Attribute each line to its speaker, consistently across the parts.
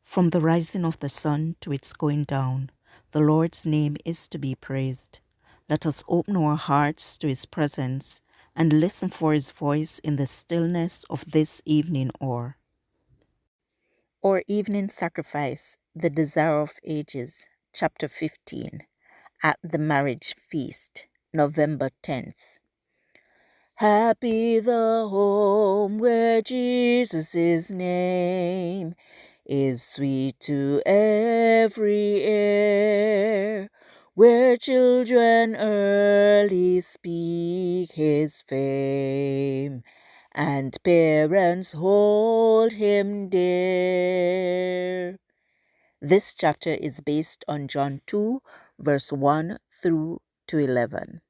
Speaker 1: From the rising of the sun to its going down, the Lord's name is to be praised. Let us open our hearts to his presence and listen for his voice in the stillness of this evening hour. Our evening sacrifice, the desire of ages, chapter 15, at the marriage feast, November 10th. Happy the home where Jesus' name is sweet to every ear, where children early speak his fame, and parents hold him dear. This chapter is based on John 2, verse 1 through to 11.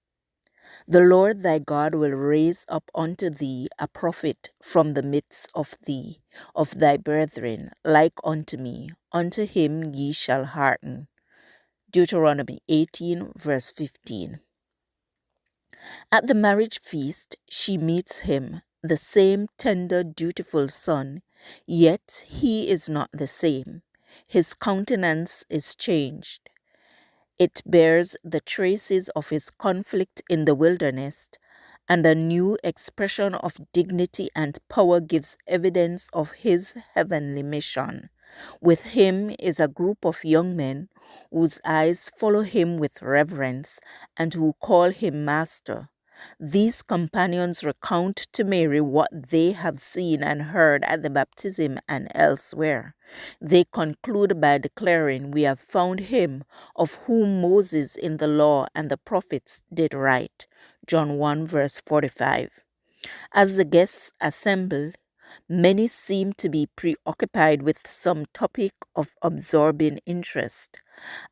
Speaker 1: The Lord thy God will raise up unto thee a prophet from the midst of thee, of thy brethren, like unto me. Unto him ye shall hearken. Deuteronomy 18, verse 15. At the marriage feast, she meets him, the same tender, dutiful son, yet he is not the same. His countenance is changed. It bears the traces of his conflict in the wilderness, and a new expression of dignity and power gives evidence of his heavenly mission. With him is a group of young men whose eyes follow him with reverence and who call him Master. These companions recount to Mary what they have seen and heard at the baptism and elsewhere. They conclude by declaring, "We have found him of whom Moses in the law and the prophets did write." John 1 verse 45. As the guests assemble, many seem to be preoccupied with some topic of absorbing interest.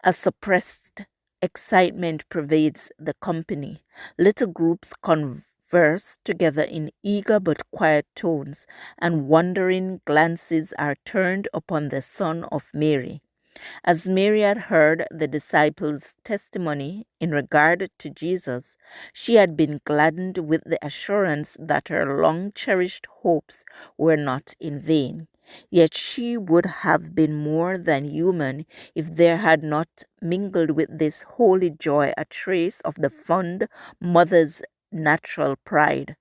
Speaker 1: A suppressed excitement pervades the company. Little groups converse together in eager but quiet tones, and wondering glances are turned upon the Son of Mary. As Mary had heard the disciples' testimony in regard to Jesus, she had been gladdened with the assurance that her long-cherished hopes were not in vain. Yet she would have been more than human if there had not mingled with this holy joy a trace of the fond mother's natural pride.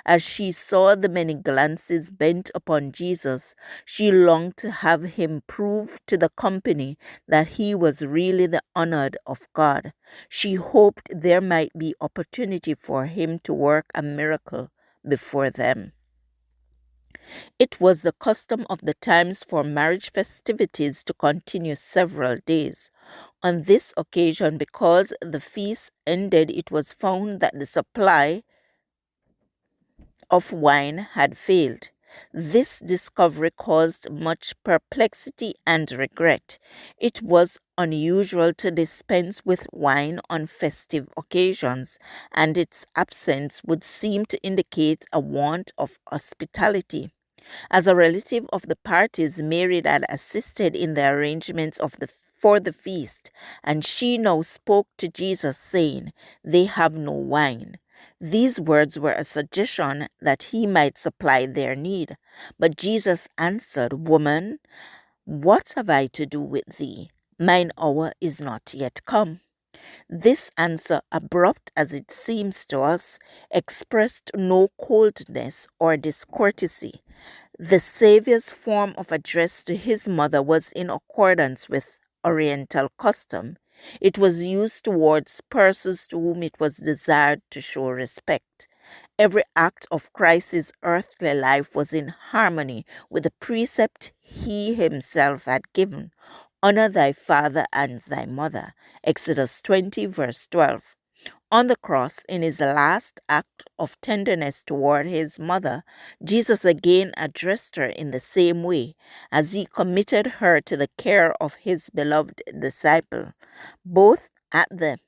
Speaker 1: As she saw the many glances bent upon Jesus, she longed to have him prove to the company that he was really the honored of God. She hoped there might be opportunity for him to work a miracle before them. It was the custom of the times for marriage festivities to continue several days. On this occasion, because the feast ended, it was found that the supply of wine had failed. This discovery caused much perplexity and regret. It was unusual to dispense with wine on festive occasions, and its absence would seem to indicate a want of hospitality. As a relative of the parties, Mary had assisted in the arrangements for the feast, and she now spoke to Jesus, saying, "They have no wine." These words were a suggestion that he might supply their need. But Jesus answered, "Woman, what have I to do with thee? Mine hour is not yet come." This answer, abrupt as it seems to us, expressed no coldness or discourtesy. The Savior's form of address to his mother was in accordance with Oriental custom. It was used towards persons to whom it was desired to show respect. Every act of Christ's earthly life was in harmony with the precept he himself had given. "Honor thy father and thy mother." Exodus 20 verse 12. On the cross, in his last act of tenderness toward his mother, Jesus again addressed her in the same way as he committed her to the care of his beloved disciple. Both at the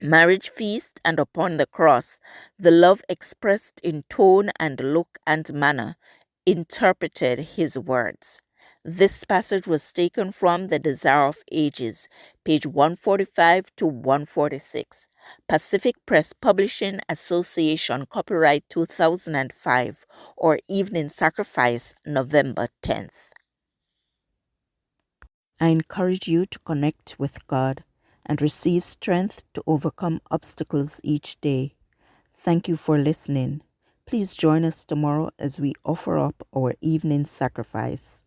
Speaker 1: marriage feast and upon the cross, the love expressed in tone and look and manner interpreted his words. This passage was taken from The Desire of Ages, page 145 to 146. Pacific Press Publishing Association, copyright 2005, or Evening Sacrifice, November 10th. I encourage you to connect with God and receive strength to overcome obstacles each day. Thank you for listening. Please join us tomorrow as we offer up our evening sacrifice.